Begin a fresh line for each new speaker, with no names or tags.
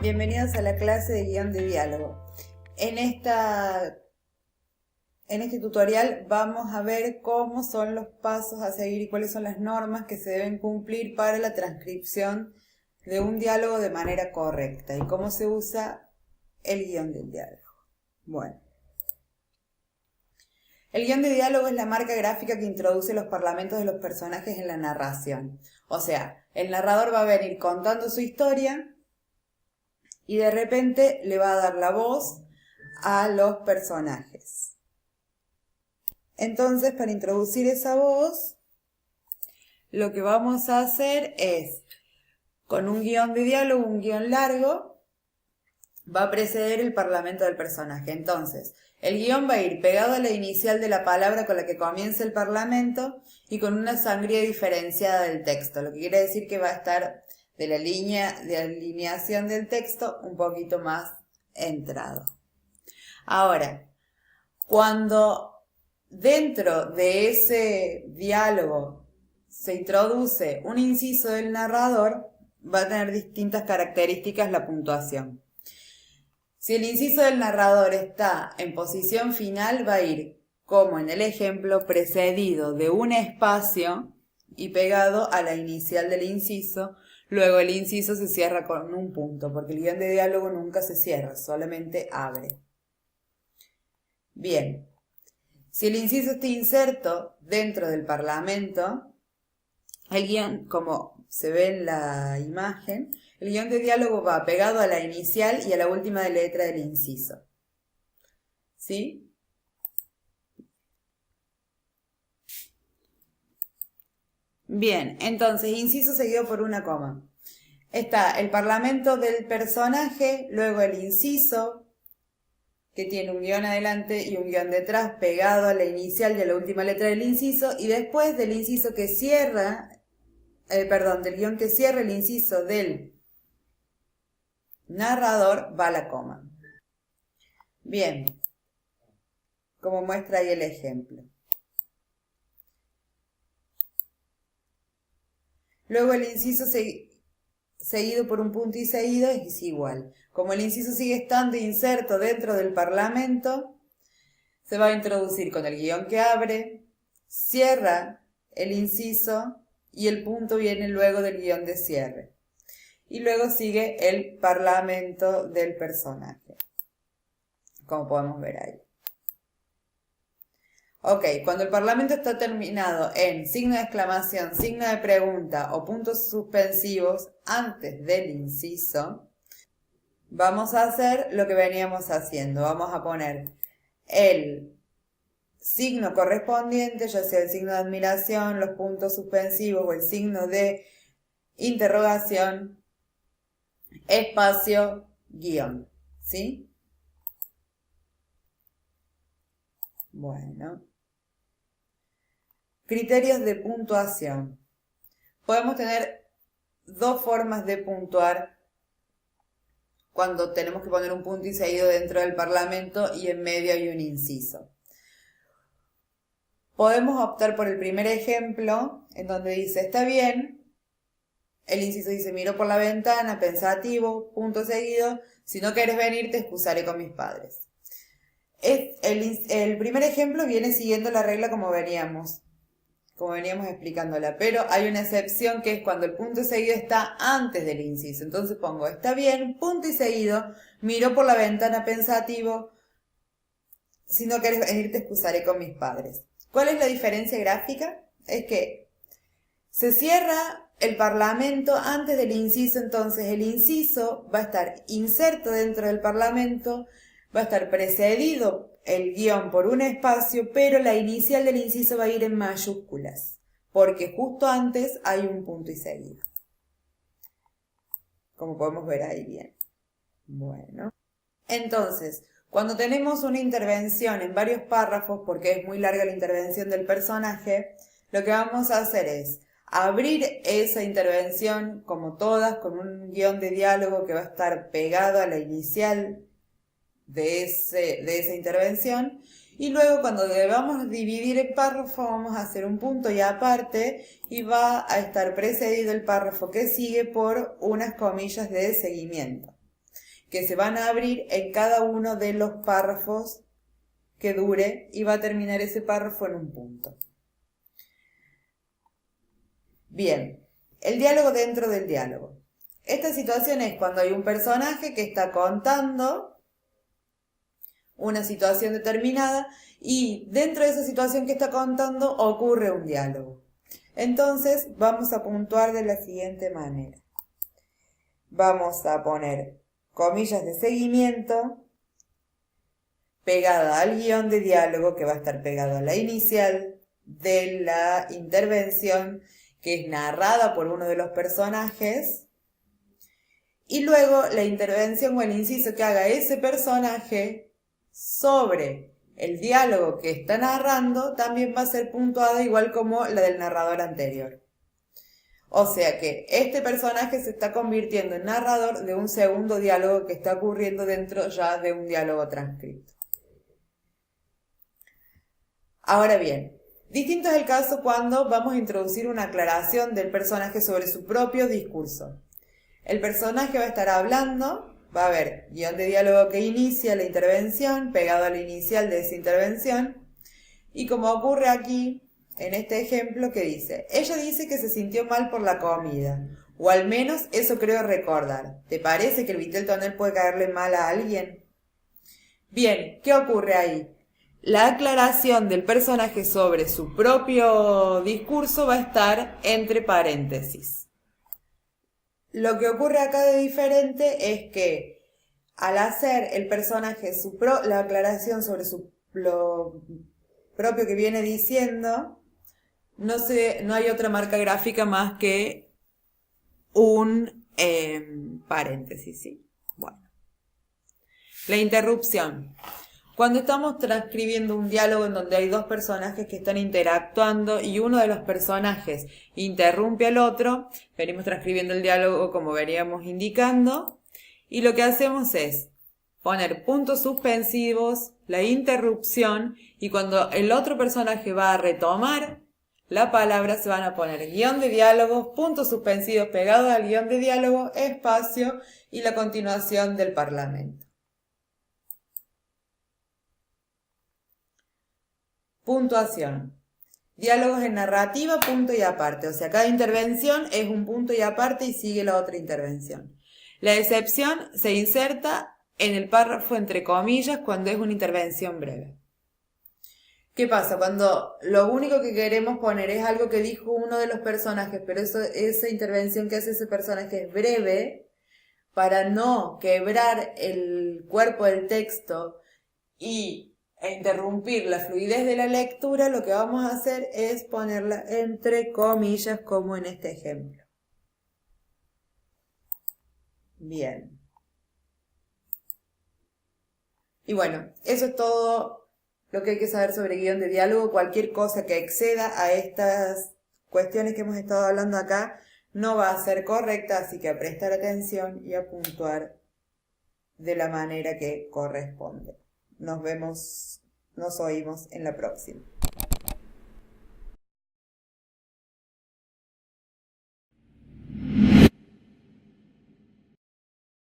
Bienvenidos a la clase de guión de diálogo. En este tutorial vamos a ver cómo son los pasos a seguir y cuáles son las normas que se deben cumplir para la transcripción de un diálogo de manera correcta y cómo se usa el guión del diálogo. Bueno. El guión de diálogo es la marca gráfica que introduce los parlamentos de los personajes en la narración. O sea, el narrador va a venir contando su historia y de repente le va a dar la voz a los personajes. Entonces, para introducir esa voz, lo que vamos a hacer es, con un guión de diálogo, un guión largo, va a preceder el parlamento del personaje. Entonces, el guión va a ir pegado a la inicial de la palabra con la que comienza el parlamento y con una sangría diferenciada del texto, lo que quiere decir que va a estar de la línea de alineación del texto un poquito más entrado. Ahora, cuando dentro de ese diálogo se introduce un inciso del narrador, va a tener distintas características la puntuación. Si el inciso del narrador está en posición final, va a ir, como en el ejemplo, precedido de un espacio y pegado a la inicial del inciso. Luego el inciso se cierra con un punto, porque el guión de diálogo nunca se cierra, solamente abre. Bien, si el inciso está inserto dentro del parlamento, el guión, como se ve en la imagen, el guión de diálogo va pegado a la inicial y a la última letra del inciso. ¿Sí? Bien, entonces, inciso seguido por una coma. Está el parlamento del personaje, luego el inciso, que tiene un guión adelante y un guión detrás pegado a la inicial y a la última letra del inciso, y después del inciso que cierra, del guión que cierra el inciso del narrador, va la coma. Bien, como muestra ahí el ejemplo. Luego el inciso seguido por un punto y seguido es igual. Como el inciso sigue estando inserto dentro del parlamento, se va a introducir con el guión que abre, cierra el inciso y el punto viene luego del guión de cierre. Y luego sigue el parlamento del personaje, como podemos ver ahí. Ok, cuando el parlamento está terminado en signo de exclamación, signo de pregunta o puntos suspensivos antes del inciso, vamos a hacer lo que veníamos haciendo. Vamos a poner el signo correspondiente, ya sea el signo de admiración, los puntos suspensivos o el signo de interrogación, espacio, guión. ¿Sí? Bueno. Criterios de puntuación. Podemos tener dos formas de puntuar cuando tenemos que poner un punto y seguido dentro del parlamento y en medio hay un inciso. Podemos optar por el primer ejemplo, en donde dice, está bien, el inciso dice, miro por la ventana, pensativo, punto seguido, si no quieres venir te excusaré con mis padres. El primer ejemplo viene siguiendo la regla como veníamos explicándola, pero hay una excepción que es cuando el punto y seguido está antes del inciso. Entonces pongo, está bien, punto y seguido, miro por la ventana pensativo, si no quieres venir te excusaré con mis padres. ¿Cuál es la diferencia gráfica? Es que se cierra el parlamento antes del inciso, entonces el inciso va a estar inserto dentro del parlamento, va a estar precedido el guión por un espacio, pero la inicial del inciso va a ir en mayúsculas, porque justo antes hay un punto y seguido. Como podemos ver ahí bien. Bueno. Entonces, cuando tenemos una intervención en varios párrafos, porque es muy larga la intervención del personaje, lo que vamos a hacer es abrir esa intervención, como todas, con un guión de diálogo que va a estar pegado a la inicial de esa intervención, y luego cuando debamos dividir el párrafo vamos a hacer un punto y aparte y va a estar precedido el párrafo que sigue por unas comillas de seguimiento. que se van a abrir en cada uno de los párrafos que dure y va a terminar ese párrafo en un punto. Bien, el diálogo dentro del diálogo. Esta situación es cuando hay un personaje que está contando una situación determinada y dentro de esa situación que está contando ocurre un diálogo. Entonces vamos a puntuar de la siguiente manera. Vamos a poner comillas de seguimiento pegada al guión de diálogo que va a estar pegado a la inicial de la intervención que es narrada por uno de los personajes y luego la intervención o el inciso que haga ese personaje sobre el diálogo que está narrando también va a ser puntuada igual como la del narrador anterior. O sea que este personaje se está convirtiendo en narrador de un segundo diálogo que está ocurriendo dentro ya de un diálogo transcrito. Ahora bien, distinto es el caso cuando vamos a introducir una aclaración del personaje sobre su propio discurso. El personaje va a estar hablando, va a haber guión de diálogo que inicia la intervención, pegado a la inicial de esa intervención, y como ocurre aquí, en este ejemplo que dice, ella dice que se sintió mal por la comida, o al menos eso creo recordar. ¿Te parece que el vitel tonel puede caerle mal a alguien? Bien, ¿qué ocurre ahí? La aclaración del personaje sobre su propio discurso va a estar entre paréntesis. Lo que ocurre acá de diferente es que al hacer el personaje la aclaración sobre lo propio que viene diciendo, no hay otra marca gráfica más que un paréntesis, ¿sí? Bueno. La interrupción. Cuando estamos transcribiendo un diálogo en donde hay dos personajes que están interactuando y uno de los personajes interrumpe al otro, venimos transcribiendo el diálogo como veníamos indicando, y lo que hacemos es poner puntos suspensivos, la interrupción, y cuando el otro personaje va a retomar la palabra se van a poner guión de diálogo, puntos suspensivos pegados al guión de diálogo, espacio y la continuación del parlamento. Puntuación. Diálogos en narrativa, punto y aparte. O sea, cada intervención es un punto y aparte y sigue la otra intervención. La excepción se inserta en el párrafo entre comillas cuando es una intervención breve. ¿Qué pasa? Cuando lo único que queremos poner es algo que dijo uno de los personajes, pero esa intervención que hace ese personaje es breve, para no quebrar el cuerpo del texto e interrumpir la fluidez de la lectura, lo que vamos a hacer es ponerla entre comillas como en este ejemplo. Bien. Y bueno, eso es todo lo que hay que saber sobre guión de diálogo. Cualquier cosa que exceda a estas cuestiones que hemos estado hablando acá no va a ser correcta, así que a prestar atención y a puntuar de la manera que corresponde. Nos oímos en la próxima.